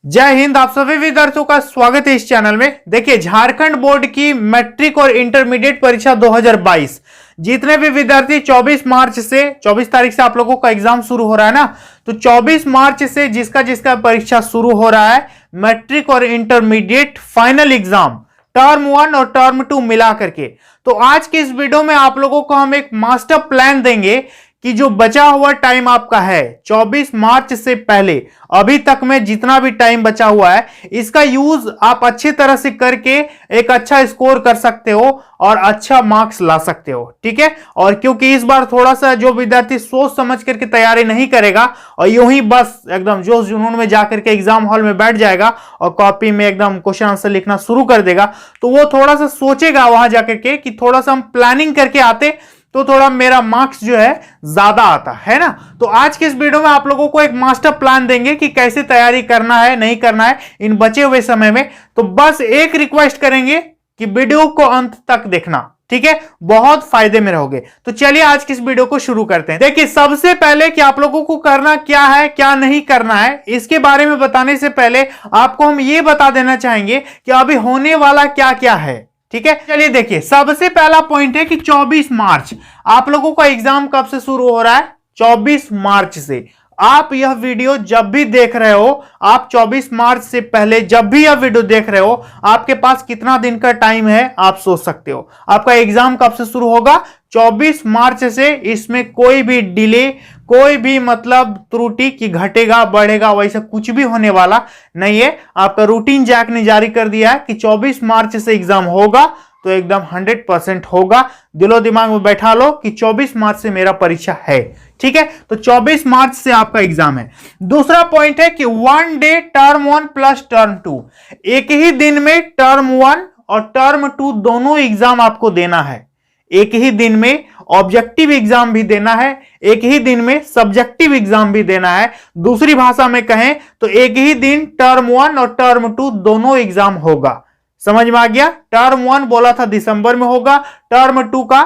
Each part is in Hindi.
जय हिंद। आप सभी विद्यार्थियों का स्वागत है इस चैनल में। देखिए, झारखंड बोर्ड की मैट्रिक और इंटरमीडिएट परीक्षा 2022 जितने भी विद्यार्थी 24 मार्च से 24 तारीख से आप लोगों का एग्जाम शुरू हो रहा है ना, तो 24 मार्च से जिसका जिसका परीक्षा शुरू हो रहा है मैट्रिक और इंटरमीडिएट फाइनल एग्जाम टर्म 1 और टर्म 2 मिला करके, तो आज के इस वीडियो में आप लोगों को हम एक मास्टर प्लान देंगे कि जो बचा हुआ टाइम आपका है 24 मार्च से पहले अभी तक में जितना भी टाइम बचा हुआ है, इसका यूज आप अच्छी तरह से करके एक अच्छा स्कोर कर सकते हो और अच्छा मार्क्स ला सकते हो। ठीक है, और क्योंकि इस बार थोड़ा सा जो विद्यार्थी सोच समझ करके तैयारी नहीं करेगा और यूं ही बस एकदम जोश जुनून में जाकर के एग्जाम हॉल में बैठ जाएगा और कॉपी में एकदम क्वेश्चन आंसर लिखना शुरू कर देगा, तो वो थोड़ा सा सोचेगा वहां जाकर के कि थोड़ा सा हम प्लानिंग करके आते तो थोड़ा मेरा मार्क्स जो है ज्यादा आता है ना। तो आज के इस वीडियो में आप लोगों को एक मास्टर प्लान देंगे कि कैसे तैयारी करना है, नहीं करना है इन बचे हुए समय में। तो बस एक रिक्वेस्ट करेंगे कि वीडियो को अंत तक देखना, ठीक है, बहुत फायदे में रहोगे। तो चलिए आज की इस वीडियो को शुरू करते हैं। देखिए, सबसे पहले कि आप लोगों को करना क्या है क्या नहीं करना है, इसके बारे में बताने से पहले आपको हम ये बता देना चाहेंगे कि अभी होने वाला क्या क्या है। ठीक है, चलिए देखिए, सबसे पहला पॉइंट है कि 24 मार्च आप लोगों का एग्जाम कब से शुरू हो रहा है? 24 मार्च से। आप यह वीडियो जब भी देख रहे हो, आप 24 मार्च से पहले जब भी यह वीडियो देख रहे हो, आपके पास कितना दिन का टाइम है आप सोच सकते हो। आपका एग्जाम कब से शुरू होगा? 24 मार्च से। इसमें कोई भी डिले, कोई भी मतलब त्रुटि कि घटेगा बढ़ेगा वैसा कुछ भी होने वाला नहीं है। आपका रूटीन जैक ने जारी कर दिया है कि 24 मार्च से एग्जाम होगा, तो एकदम 100% होगा। दिलो दिमाग में बैठा लो कि 24 मार्च से मेरा परीक्षा है। ठीक है, तो 24 मार्च से आपका एग्जाम है। दूसरा पॉइंट है कि 1 डे टर्म 1 प्लस टर्म 2, एक ही दिन में टर्म 1 और टर्म 2 दोनों एग्जाम आपको देना है। एक ही दिन में ऑब्जेक्टिव एग्जाम भी देना है, एक ही दिन में सब्जेक्टिव एग्जाम भी देना है। दूसरी भाषा में कहें तो एक ही दिन टर्म 1 और टर्म 2 दोनों एग्जाम होगा। समझ में आ गया? टर्म 1 बोला था दिसंबर में होगा, टर्म 2 का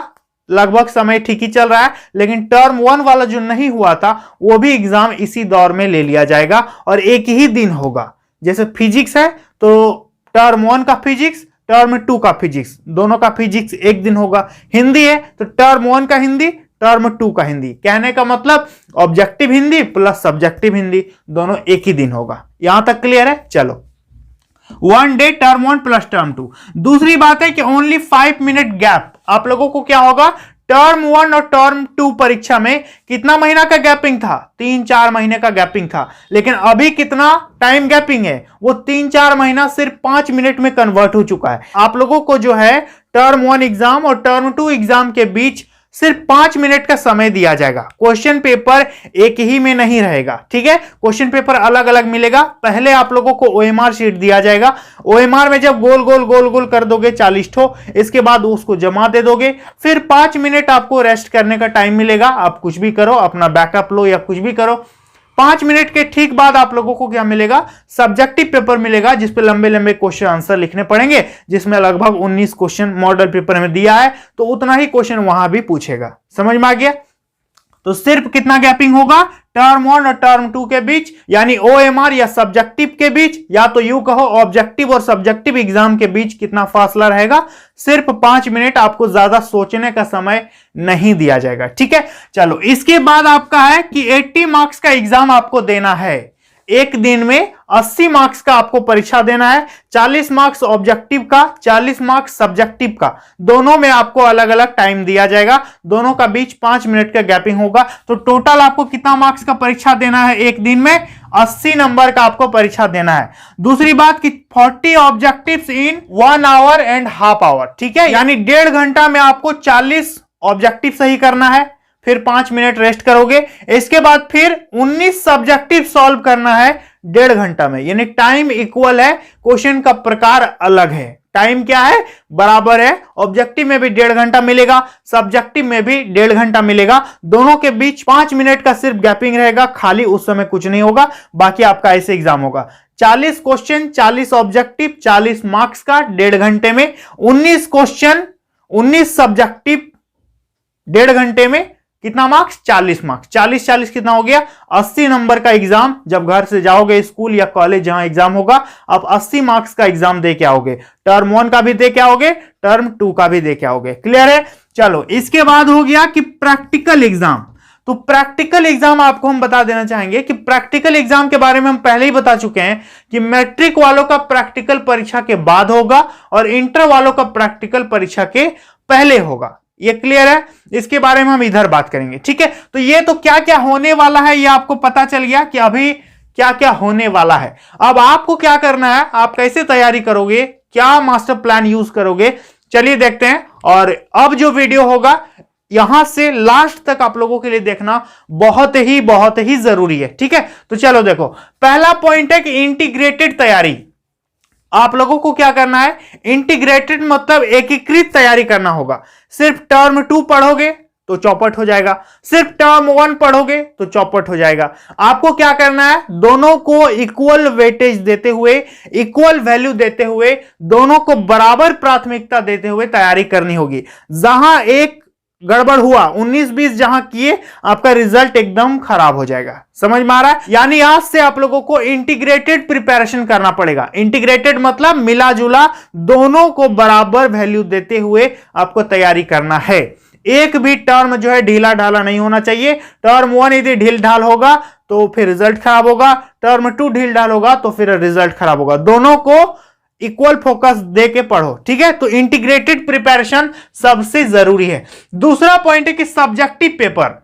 लगभग समय ठीक ही चल रहा है, लेकिन टर्म 1 वाला जो नहीं हुआ था वो भी एग्जाम इसी दौर में ले लिया जाएगा और एक ही दिन होगा। जैसे फिजिक्स है तो टर्म 1 का फिजिक्स, टर्म 2 का फिजिक्स, दोनों का फिजिक्स एक दिन होगा। हिंदी है तो टर्म 1 का हिंदी, टर्म 2 का हिंदी। कहने का मतलब objective Hindi plus subjective Hindi दोनों एक ही दिन होगा। यहां तक क्लियर है? चलो, 1 डे टर्म 1 प्लस टर्म 2। दूसरी बात है कि ओनली 5 मिनट गैप। आप लोगों को क्या होगा? टर्म 1 और टर्म 2 परीक्षा में कितना महीना का गैपिंग था? 3-4 महीने का गैपिंग था, लेकिन अभी कितना टाइम गैपिंग है? वो 3-4 महीना सिर्फ 5 मिनट में कन्वर्ट हो चुका है। आप लोगों को जो है टर्म 1 एग्जाम और टर्म 2 एग्जाम के बीच सिर्फ 5 मिनट का समय दिया जाएगा। क्वेश्चन पेपर एक ही में नहीं रहेगा, ठीक है, क्वेश्चन पेपर अलग अलग मिलेगा। पहले आप लोगों को ओएमआर शीट दिया जाएगा। ओएमआर में जब गोल गोल गोल गोल कर दोगे 40 ठो, इसके बाद उसको जमा दे दोगे। फिर 5 मिनट आपको रेस्ट करने का टाइम मिलेगा। आप कुछ भी करो, अपना बैकअप लो या कुछ भी करो। 5 मिनट के ठीक बाद आप लोगों को क्या मिलेगा? सब्जेक्टिव पेपर मिलेगा, जिसपे लंबे लंबे क्वेश्चन आंसर लिखने पड़ेंगे, जिसमें लगभग 19 क्वेश्चन मॉडल पेपर में दिया है, तो उतना ही क्वेश्चन वहां भी पूछेगा। समझ में आ गया? तो सिर्फ कितना गैपिंग होगा? टर्म 1 और टर्म 2 के बीच, यानी ओएमआर या सब्जेक्टिव के बीच, या तो यूं कहो ऑब्जेक्टिव और सब्जेक्टिव एग्जाम के बीच कितना फासला रहेगा? सिर्फ 5 मिनट। आपको ज्यादा सोचने का समय नहीं दिया जाएगा। ठीक है, चलो, इसके बाद आपका है कि 80 मार्क्स का एग्जाम आपको देना है। एक दिन में 80 मार्क्स का आपको परीक्षा देना है। 40 मार्क्स ऑब्जेक्टिव का, 40 मार्क्स सब्जेक्टिव का, दोनों में आपको अलग अलग टाइम दिया जाएगा। दोनों का बीच 5 मिनट का गैपिंग होगा। तो टोटल आपको कितना मार्क्स का परीक्षा देना है? एक दिन में 80 नंबर का आपको परीक्षा देना है। दूसरी बात कि 40 objectives in 1 our and half hour. ठीक है, यानी 1.5 घंटा में आपको 40 ऑब्जेक्टिव सही करना है, फिर 5 मिनट रेस्ट करोगे। इसके बाद फिर 19 सब्जेक्टिव सॉल्व करना है 1.5 घंटा में, यानी टाइम इक्वल है, क्वेश्चन का प्रकार अलग है। टाइम क्या है? बराबर है। ऑब्जेक्टिव में भी 1.5 घंटा मिलेगा, सब्जेक्टिव में भी 1.5 घंटा मिलेगा। दोनों के बीच 5 मिनट का सिर्फ गैपिंग रहेगा, खाली उस समय कुछ नहीं होगा। बाकी आपका ऐसे एग्जाम होगा। 40 क्वेश्चन, 40 ऑब्जेक्टिव, 40 मार्क्स का 1.5 घंटे में, 19 क्वेश्चन, 19 सब्जेक्टिव 1.5 घंटे में, कितना मार्क्स? 40 मार्क्स। 40 40 कितना हो गया? 80 नंबर का एग्जाम। जब घर से जाओगे स्कूल या कॉलेज जहां एग्जाम होगा, आप 80 मार्क्स का एग्जाम दे के आओगे। टर्म 1 का भी दे के आओगे, टर्म 2 का भी दे के आओगे। क्लियर है? चलो, इसके बाद हो गया कि प्रैक्टिकल एग्जाम। तो प्रैक्टिकल एग्जाम आपको हम बता देना चाहेंगे कि प्रैक्टिकल एग्जाम के बारे में हम पहले ही बता चुके हैं कि मैट्रिक वालों का प्रैक्टिकल परीक्षा के बाद होगा और इंटर वालों का प्रैक्टिकल परीक्षा के पहले होगा। ये क्लियर है? इसके बारे में हम इधर बात करेंगे। ठीक है, तो ये तो क्या क्या होने वाला है ये आपको पता चल गया कि अभी क्या क्या होने वाला है। अब आपको क्या करना है, आप कैसे तैयारी करोगे, क्या मास्टर प्लान यूज करोगे, चलिए देखते हैं। और अब जो वीडियो होगा यहां से लास्ट तक आप लोगों के लिए देखना बहुत ही जरूरी है। ठीक है, तो चलो देखो, पहला पॉइंट है कि इंटीग्रेटेड तैयारी। आप लोगों को क्या करना है? इंटीग्रेटेड मतलब एकीकृत तैयारी करना होगा। सिर्फ टर्म 2 पढ़ोगे तो चौपट हो जाएगा, सिर्फ टर्म 1 पढ़ोगे तो चौपट हो जाएगा। आपको क्या करना है? दोनों को इक्वल वेटेज देते हुए, इक्वल वैल्यू देते हुए, दोनों को बराबर प्राथमिकता देते हुए तैयारी करनी होगी। जहां एक गड़बड़ हुआ, 19-20 जहां किए, आपका रिजल्ट एकदम खराब हो जाएगा। समझ में आ रहा है? यानी आज से आप लोगों को इंटीग्रेटेड प्रिपरेशन करना पड़ेगा। इंटीग्रेटेड मतलब मिला जुला, दोनों को बराबर वैल्यू देते हुए आपको तैयारी करना है। एक भी टर्म जो है ढीला ढाला नहीं होना चाहिए। टर्म 1 यदि ढील ढाल होगा तो फिर रिजल्ट खराब होगा, टर्म 2 ढील ढाल होगा तो फिर रिजल्ट खराब होगा। दोनों को इक्वल फोकस दे के पढ़ो। ठीक है, तो इंटीग्रेटेड प्रिपरेशन सबसे जरूरी है। दूसरा पॉइंट है कि सब्जेक्टिव पेपर।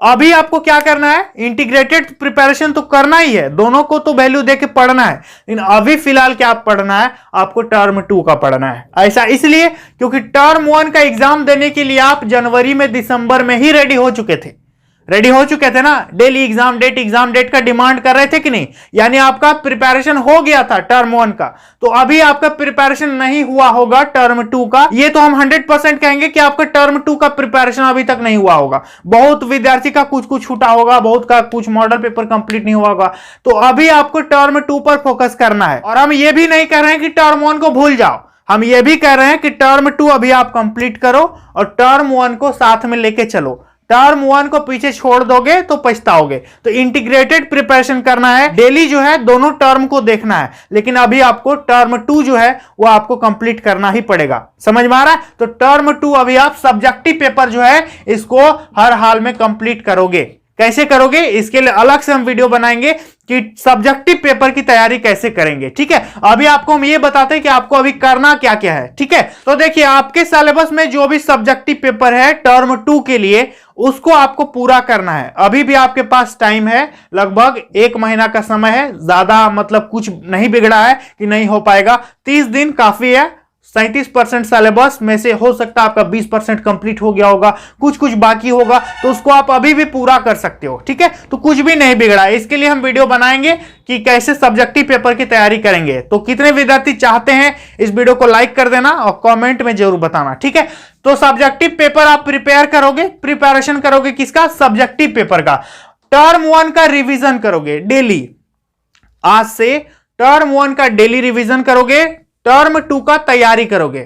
अभी आपको क्या करना है? इंटीग्रेटेड प्रिपरेशन तो करना ही है, दोनों को तो वैल्यू देके पढ़ना है, लेकिन अभी फिलहाल क्या पढ़ना है? आपको टर्म 2 का पढ़ना है। ऐसा इसलिए क्योंकि टर्म 1 का एग्जाम देने के लिए आप जनवरी में, दिसंबर में ही रेडी हो चुके थे ना। डेली एग्जाम डेट का डिमांड कर रहे थे कि नहीं? यानी आपका प्रिपरेशन हो गया था टर्म 1 का, तो अभी आपका प्रिपरेशन नहीं हुआ होगा टर्म 2 का। ये तो हम 100% कहेंगे कि आपका टर्म 2 का प्रिपरेशन अभी तक नहीं हुआ होगा। बहुत विद्यार्थी का कुछ छूटा होगा, बहुत का कुछ मॉडल पेपर कंप्लीट नहीं हुआ होगा। तो अभी आपको टर्म 2 पर फोकस करना है। और हम ये भी नहीं कह रहे हैं कि टर्म 1 को भूल जाओ, हम ये भी कह रहे हैं कि टर्म 2 अभी आप कंप्लीट करो और टर्म 1 को साथ में लेके चलो। टर्म 1 को पीछे छोड़ दोगे तो पछताओगे। तो इंटीग्रेटेड प्रिपरेशन करना है, डेली जो है दोनों टर्म को देखना है, लेकिन अभी आपको टर्म 2 जो है वो आपको कंप्लीट करना ही पड़ेगा। समझ में आ रहा है? तो टर्म 2 अभी आप सब्जेक्टिव पेपर जो है इसको हर हाल में कंप्लीट करोगे। कैसे करोगे? इसके लिए अलग से हम वीडियो बनाएंगे कि सब्जेक्टिव पेपर की तैयारी कैसे करेंगे। ठीक है, अभी आपको हम ये बताते हैं कि आपको अभी करना क्या क्या है। ठीक है, तो देखिए, आपके सिलेबस में जो भी सब्जेक्टिव पेपर है टर्म 2 के लिए, उसको आपको पूरा करना है। अभी भी आपके पास टाइम है, लगभग 1 महीना का समय है। ज्यादा मतलब कुछ नहीं बिगड़ा है कि नहीं हो पाएगा। 30 दिन काफी है। 37% सिलेबस में से हो सकता है आपका 20% कंप्लीट हो गया होगा, कुछ बाकी होगा, तो उसको आप अभी भी पूरा कर सकते हो। ठीक है, तो कुछ भी नहीं बिगड़ा है। इसके लिए हम वीडियो बनाएंगे कि कैसे सब्जेक्टिव पेपर की तैयारी करेंगे। तो कितने विद्यार्थी चाहते हैं, इस वीडियो को लाइक कर देना और कमेंट में जरूर बताना। ठीक है, तो सब्जेक्टिव पेपर आप प्रिपेयर करोगे, प्रिपरेशन करोगे किसका? सब्जेक्टिव पेपर का। टर्म 1 का रिविजन करोगे डेली। आज से टर्म 1 का डेली रिविजन करोगे, टर्म 2 का तैयारी करोगे।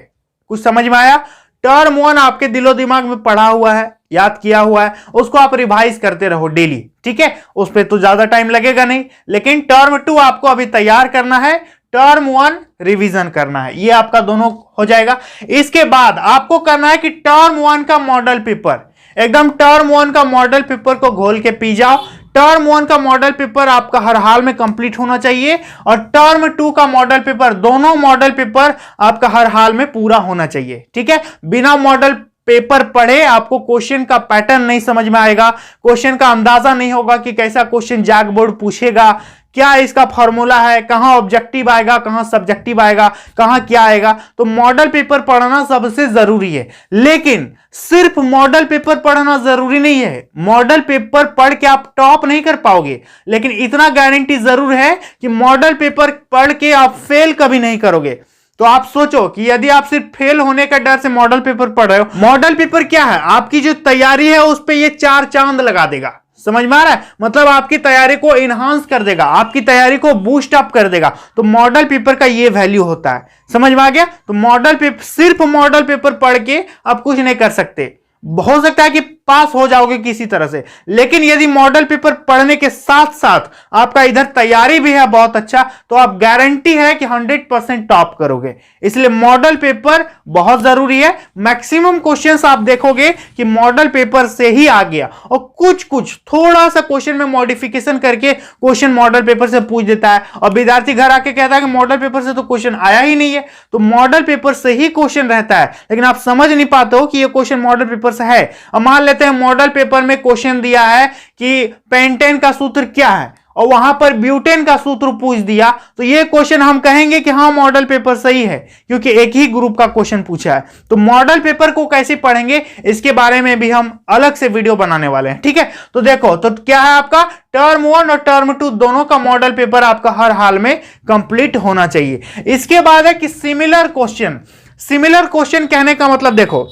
कुछ समझ में आया? टर्म 1 आपके दिलो दिमाग में पढ़ा हुआ है, याद किया हुआ है, उसको आप रिवाइज करते रहो डेली। ठीक है, उस पर तो ज्यादा टाइम लगेगा नहीं, लेकिन टर्म 2 आपको अभी तैयार करना है, टर्म 1 रिवीजन करना है। ये आपका दोनों हो जाएगा। इसके बाद आपको करना है कि टर्म 1 का मॉडल पेपर, एकदम टर्म 1 का मॉडल पेपर को घोल के पी जाओ। टर्म 1 का मॉडल पेपर आपका हर हाल में कंप्लीट होना चाहिए और टर्म 2 का मॉडल पेपर, दोनों मॉडल पेपर आपका हर हाल में पूरा होना चाहिए। ठीक है, बिना मॉडल पेपर पढ़े आपको क्वेश्चन का पैटर्न नहीं समझ में आएगा, क्वेश्चन का अंदाजा नहीं होगा कि कैसा क्वेश्चन जैक बोर्ड पूछेगा, क्या इसका फॉर्मूला है, कहां ऑब्जेक्टिव आएगा, कहां सब्जेक्टिव आएगा, कहां क्या आएगा। तो मॉडल पेपर पढ़ना सबसे जरूरी है, लेकिन सिर्फ मॉडल पेपर पढ़ना जरूरी नहीं है। मॉडल पेपर पढ़ के आप टॉप नहीं कर पाओगे, लेकिन इतना गारंटी जरूर है कि मॉडल पेपर पढ़ के आप फेल कभी नहीं करोगे। तो आप सोचो कि यदि आप सिर्फ फेल होने का डर से मॉडल पेपर पढ़ रहे हो, मॉडल पेपर क्या है? आपकी जो तैयारी है उस पर ये 4 चांद लगा देगा। समझ में आ रहा है? मतलब आपकी तैयारी को इनहांस कर देगा, आपकी तैयारी को बूस्ट अप कर देगा। तो मॉडल पेपर का ये वैल्यू होता है। समझ में आ गया? तो मॉडल पेपर, सिर्फ मॉडल पेपर पढ़ के आप कुछ नहीं कर सकते। हो सकता है कि पास हो जाओगे किसी तरह से। लेकिन यदि मॉडल पेपर पढ़ने के साथ साथ आपका इधर तैयारी भी है बहुत अच्छा, तो आप गारंटी है कि 100% टॉप करोगे। इसलिए मॉडल पेपर बहुत जरूरी है। मैक्सिमम क्वेश्चंस आप देखोगे कि मॉडल पेपर से ही आ गया, और कुछ कुछ थोड़ा सा क्वेश्चन में मॉडिफिकेशन करके क्वेश्चन मॉडल पेपर से पूछ देता है, और विद्यार्थी घर आके कहता है कि मॉडल पेपर से तो क्वेश्चन आया ही नहीं है। तो मॉडल पेपर से ही क्वेश्चन रहता है, लेकिन आप समझ नहीं पाते हो कि ये क्वेश्चन मॉडल पेपर से है। अब मान लेते हैं मॉडल पेपर में क्वेश्चन दिया है कि पेंटेन का सूत्र क्या है, और वहां पर ब्यूटेन का सूत्र पूछ दिया, तो ये क्वेश्चन हम कहेंगे कि हाँ मॉडल पेपर सही है, क्योंकि एक ही ग्रुप का क्वेश्चन पूछा है। तो मॉडल पेपर को कैसे पढ़ेंगे इसके बारे में भी हम अलग से वीडियो बनाने वाले हैं, ठीक है। तो देखो, तो क्या है आपका टर्म 1 और टर्म 2 दोनों का मॉडल पेपर आपका हर हाल में कंप्लीट होना चाहिए। इसके बाद है कि सिमिलर क्वेश्चन। सिमिलर क्वेश्चन कहने का मतलब देखो,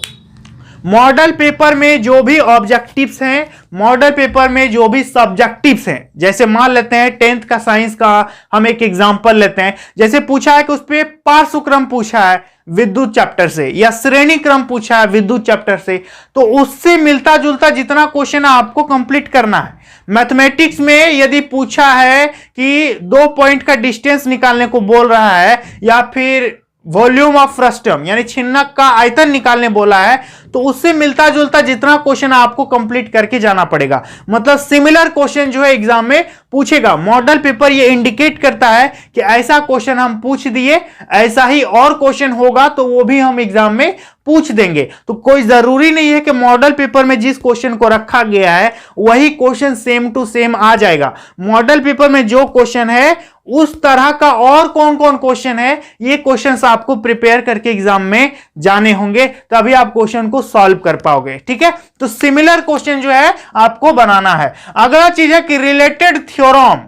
मॉडल पेपर में जो भी ऑब्जेक्टिव्स हैं, मॉडल पेपर में जो भी सब्जेक्टिव्स हैं, जैसे मान लेते हैं 10th का साइंस का हम एक एग्जांपल लेते हैं, जैसे पूछा है कि उस पे पार्श्वक्रम पूछा है विद्युत चैप्टर से, या श्रेणी क्रम पूछा है विद्युत चैप्टर से, तो उससे मिलता जुलता जितना क्वेश्चन आपको कंप्लीट करना है। मैथमेटिक्स में यदि पूछा है कि 2 पॉइंट का डिस्टेंस निकालने को बोल रहा है, या फिर वॉल्यूम ऑफ फ्रस्टम यानी छिन्नक का आयतन निकालने बोला है, तो उससे मिलता जुलता जितना क्वेश्चन आपको कंप्लीट करके जाना पड़ेगा। मतलब सिमिलर क्वेश्चन जो है एग्जाम में पूछेगा। मॉडल पेपर ये इंडिकेट करता है कि ऐसा क्वेश्चन हम पूछ दिए, ऐसा ही और क्वेश्चन होगा तो वो भी हम एग्जाम में पूछ देंगे। तो कोई जरूरी नहीं है कि मॉडल पेपर में जिस क्वेश्चन को रखा गया है वही क्वेश्चन सेम टू सेम आ जाएगा। मॉडल पेपर में जो क्वेश्चन है उस तरह का और कौन कौन क्वेश्चन है, ये क्वेश्चंस आपको प्रिपेयर करके एग्जाम में जाने होंगे, तभी आप क्वेश्चन को सॉल्व कर पाओगे, ठीक है। तो सिमिलर क्वेश्चन जो है आपको बनाना है। अगला चीज है कि रिलेटेड थ्योरम,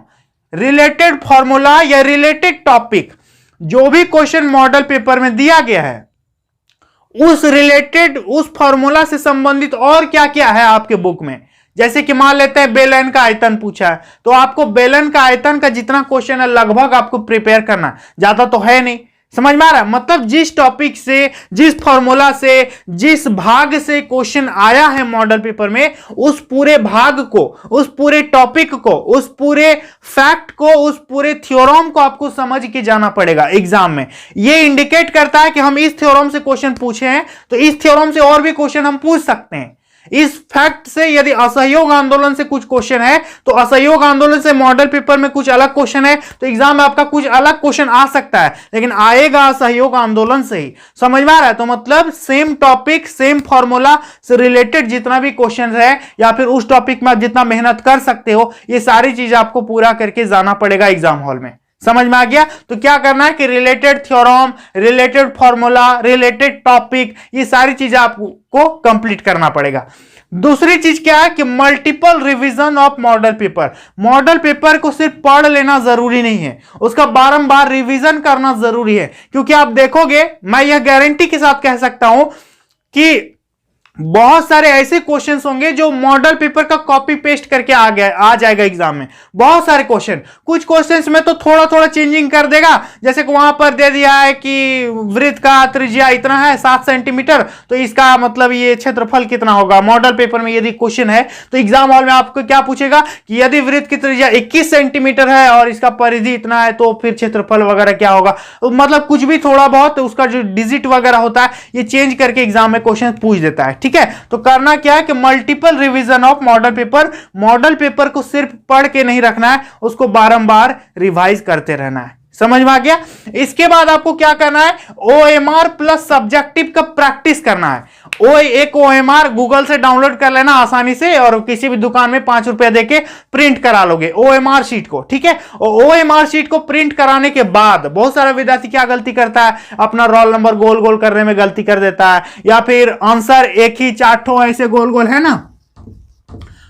रिलेटेड फॉर्मूला या रिलेटेड टॉपिक, जो भी क्वेश्चन मॉडल पेपर में दिया गया है उस रिलेटेड, उस फॉर्मूला से संबंधित और क्या क्या है आपके बुक में। जैसे कि मान लेते हैं बेलन का आयतन पूछा है, तो आपको बेलन का आयतन का जितना क्वेश्चन है लगभग आपको प्रिपेयर करना है, ज्यादा तो है नहीं। समझ में आ रहा है? मतलब जिस टॉपिक से, जिस फॉर्मूला से, जिस भाग से क्वेश्चन आया है मॉडल पेपर में, उस पूरे भाग को, उस पूरे टॉपिक को, उस पूरे फैक्ट को, उस पूरे थ्योरम को आपको समझ के जाना पड़ेगा एग्जाम में। ये इंडिकेट करता है कि हम इस थ्योरम से क्वेश्चन पूछे हैं तो इस थ्योरम से और भी क्वेश्चन हम पूछ सकते हैं। इस फैक्ट से यदि असहयोग आंदोलन से कुछ क्वेश्चन है तो असहयोग आंदोलन से मॉडल पेपर में कुछ अलग क्वेश्चन है, तो एग्जाम में आपका कुछ अलग क्वेश्चन आ सकता है, लेकिन आएगा असहयोग आंदोलन से ही। समझ में आ रहा है? तो मतलब सेम टॉपिक, सेम फॉर्मूला से रिलेटेड जितना भी क्वेश्चन है, या फिर उस टॉपिक में आप जितना मेहनत कर सकते हो, ये सारी चीज आपको पूरा करके जाना पड़ेगा एग्जाम हॉल में। समझ में आ गया? तो क्या करना है कि related theorem, related formula, related topic, ये सारी चीजें आपको कंप्लीट करना पड़ेगा। दूसरी चीज क्या है कि multiple revision of model paper. Model paper को सिर्फ पढ़ लेना जरूरी नहीं है, उसका बारंबार रिवीजन करना जरूरी है। क्योंकि आप देखोगे, मैं यह गारंटी के साथ कह सकता हूं कि बहुत सारे ऐसे क्वेश्चंस होंगे जो मॉडल पेपर का कॉपी पेस्ट करके आ जाएगा एग्जाम में। बहुत सारे क्वेश्चन, कुछ क्वेश्चंस में तो थोड़ा थोड़ा चेंजिंग कर देगा, जैसे कि वहां पर दे दिया है कि वृत्त का त्रिज्या इतना है 7 सेंटीमीटर, तो इसका मतलब ये क्षेत्रफल कितना होगा। मॉडल पेपर में यदि क्वेश्चन है तो एग्जाम हॉल में आपको क्या पूछेगा कि यदि वृत्त की त्रिज्या 21 सेंटीमीटर है और इसका परिधि इतना है तो फिर क्षेत्रफल वगैरह क्या होगा। मतलब कुछ भी थोड़ा बहुत उसका जो डिजिट वगैरह होता है ये चेंज करके एग्जाम में क्वेश्चन पूछ देता है, ठीक है। तो करना क्या है कि multiple revision of model paper. Model paper को सिर्फ पढ़ के नहीं रखना है, उसको बारंबार रिवाइज करते रहना है। समझ में आ गया? इसके बाद आपको क्या करना है, OMR प्लस सब्जेक्टिव का प्रैक्टिस करना है। एक OMR गूगल से डाउनलोड कर लेना आसानी से, और किसी भी दुकान में 5 रुपया देके प्रिंट करा लोगे OMR शीट को, ठीक है। और OMR शीट को प्रिंट कराने के बाद बहुत सारा विद्यार्थी क्या गलती करता है, अपना रोल नंबर गोल गोल करने में गलती कर देता है, या फिर आंसर एक ही 4 ठो ऐसे गोल गोल है ना,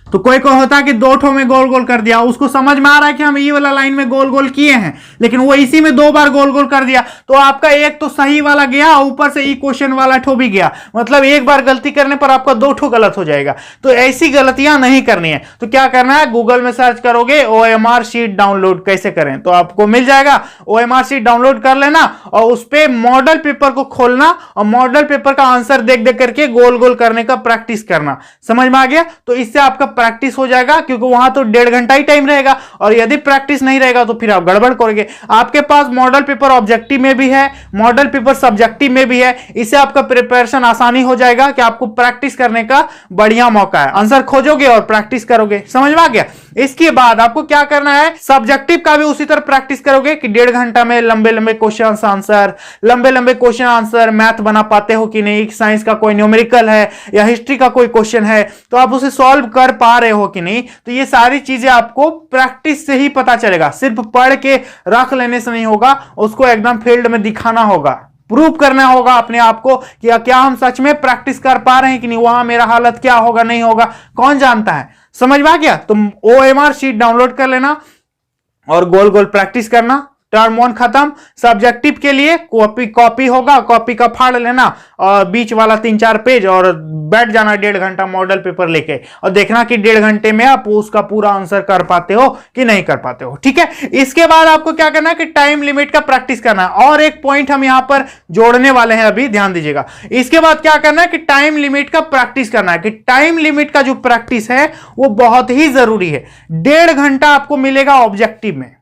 तो कोई को होता है कि दो ठो में गोल गोल कर दिया, उसको समझ में आ रहा है कि हम ये वाला लाइन में गोल गोल किए हैं, लेकिन वो इसी में दो बार गोल गोल कर दिया, तो आपका एक तो सही वाला गया, ऊपर से ई क्वेश्चन वाला ठो भी गया, मतलब एक बार गलती करने पर आपका दो ठो गलत हो जाएगा। तो ऐसी गलतियां नहीं करनी है। तो क्या करना है, गूगल में सर्च करोगे OMR शीट डाउनलोड कैसे करें, तो आपको मिल जाएगा। OMR शीट डाउनलोड कर लेना और उस पर मॉडल पेपर को खोलना और मॉडल पेपर का आंसर देख देख करके गोल गोल करने का प्रैक्टिस करना। समझ में आ गया? तो इससे आपका प्रैक्टिस हो जाएगा, क्योंकि वहां तो 1.5 घंटा ही टाइम रहेगा, और यदि प्रैक्टिस नहीं रहेगा तो फिर आप गड़बड़ करोगे। आपके पास मॉडल पेपर ऑब्जेक्टिव में भी है, मॉडल पेपर सब्जेक्टिव में भी है, इससे आपका प्रिपरेशन आसानी हो जाएगा कि आपको प्रैक्टिस करने का बढ़िया मौका है। आंसर खोजोगे और प्रैक्टिस करोगे। समझ में आ गया? इसके बाद आपको क्या करना है, सब्जेक्टिव का भी उसी तरह प्रैक्टिस करोगे कि 1.5 घंटा में लंबे लंबे क्वेश्चन आंसर, लंबे लंबे क्वेश्चन आंसर मैथ बना पाते हो कि नहीं, साइंस का कोई न्यूमेरिकल है या हिस्ट्री का कोई क्वेश्चन है तो आप उसे सॉल्व कर पा रहे हो कि नहीं। तो ये सारी चीजें आपको प्रैक्टिस से ही पता चलेगा, सिर्फ पढ़ के रख लेने से नहीं होगा, उसको एकदम फील्ड में दिखाना होगा, प्रूव करना होगा अपने आप को कि क्या हम सच में प्रैक्टिस कर पा रहे हैं कि नहीं, वहां मेरा हालत क्या होगा नहीं होगा कौन जानता है। समझ में आ गया? तो OMR शीट डाउनलोड कर लेना और गोल गोल प्रैक्टिस करना। टर्म 1 खत्म। सब्जेक्टिव के लिए कॉपी होगा, कॉपी का फाड़ लेना और बीच वाला 3-4 पेज और बैठ जाना 1.5 घंटा मॉडल पेपर लेके, और देखना कि 1.5 घंटे में आप उसका पूरा आंसर कर पाते हो कि नहीं कर पाते हो। ठीक है, इसके बाद आपको क्या करना है कि टाइम लिमिट का प्रैक्टिस करना है। और एक पॉइंट हम यहां पर जोड़ने वाले हैं, अभी ध्यान दीजिएगा। इसके बाद क्या करना है कि टाइम लिमिट का प्रैक्टिस करना है, कि टाइम लिमिट का जो प्रैक्टिस है वो बहुत ही जरूरी है। 1.5 घंटा आपको मिलेगा ऑब्जेक्टिव में,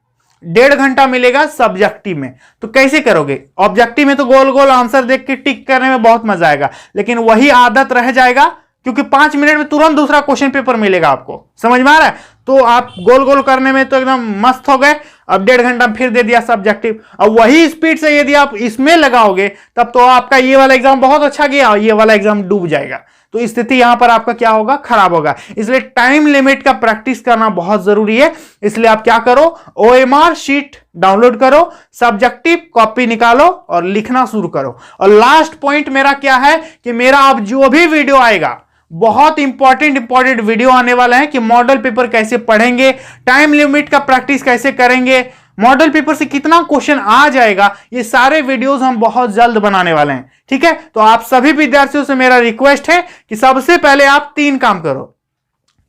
1.5 घंटा मिलेगा सब्जेक्टिव में। तो कैसे करोगे? ऑब्जेक्टिव में तो गोल गोल आंसर देख के टिक करने में बहुत मजा आएगा, लेकिन वही आदत रह जाएगा, क्योंकि 5 मिनट में तुरंत दूसरा क्वेश्चन पेपर मिलेगा आपको। समझ में आ रहा है? तो आप गोल गोल करने में तो एकदम मस्त हो गए। अब 1.5 घंटा फिर दे दिया सब्जेक्टिव। अब वही स्पीड से यदि आप इसमें लगाओगे तब तो आपका ये वाला एग्जाम बहुत अच्छा गया और ये वाला एग्जाम डूब जाएगा। तो स्थिति यहां पर आपका क्या होगा, खराब होगा। इसलिए टाइम लिमिट का प्रैक्टिस करना बहुत जरूरी है। इसलिए आप क्या करो, OMR शीट डाउनलोड करो, सब्जेक्टिव कॉपी निकालो और लिखना शुरू करो। और लास्ट पॉइंट मेरा क्या है कि मेरा अब जो भी वीडियो आएगा, बहुत इंपॉर्टेंट वीडियो आने वाला है कि मॉडल पेपर कैसे पढ़ेंगे, टाइम लिमिट का प्रैक्टिस कैसे करेंगे, मॉडल पेपर से कितना क्वेश्चन आ जाएगा, ये सारे वीडियोस हम बहुत जल्द बनाने वाले हैं। ठीक है, तो आप सभी विद्यार्थियों से मेरा रिक्वेस्ट है कि सबसे पहले आप 3 काम करो।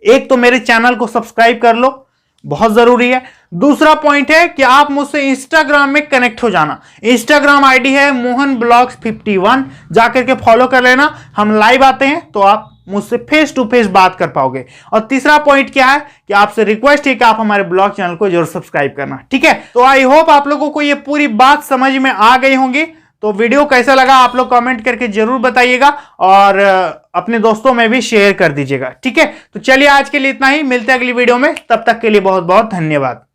एक तो मेरे चैनल को सब्सक्राइब कर लो, बहुत जरूरी है। दूसरा पॉइंट है कि आप मुझसे इंस्टाग्राम में कनेक्ट हो जाना। इंस्टाग्राम आईडी है mohanblogs51, जाकर के फॉलो कर लेना। हम लाइव आते हैं तो आप मुझसे फेस टू फेस बात कर पाओगे। और तीसरा पॉइंट क्या है कि आपसे रिक्वेस्ट है कि आप हमारे ब्लॉग चैनल को जरूर सब्सक्राइब करना। ठीक है, तो आई होप आप लोगों को ये पूरी बात समझ में आ गई होंगी। तो वीडियो कैसा लगा आप लोग कमेंट करके जरूर बताइएगा और अपने दोस्तों में भी शेयर कर दीजिएगा। ठीक है, तो चलिए आज के लिए इतना ही, मिलते हैं अगली वीडियो में, तब तक के लिए बहुत बहुत धन्यवाद।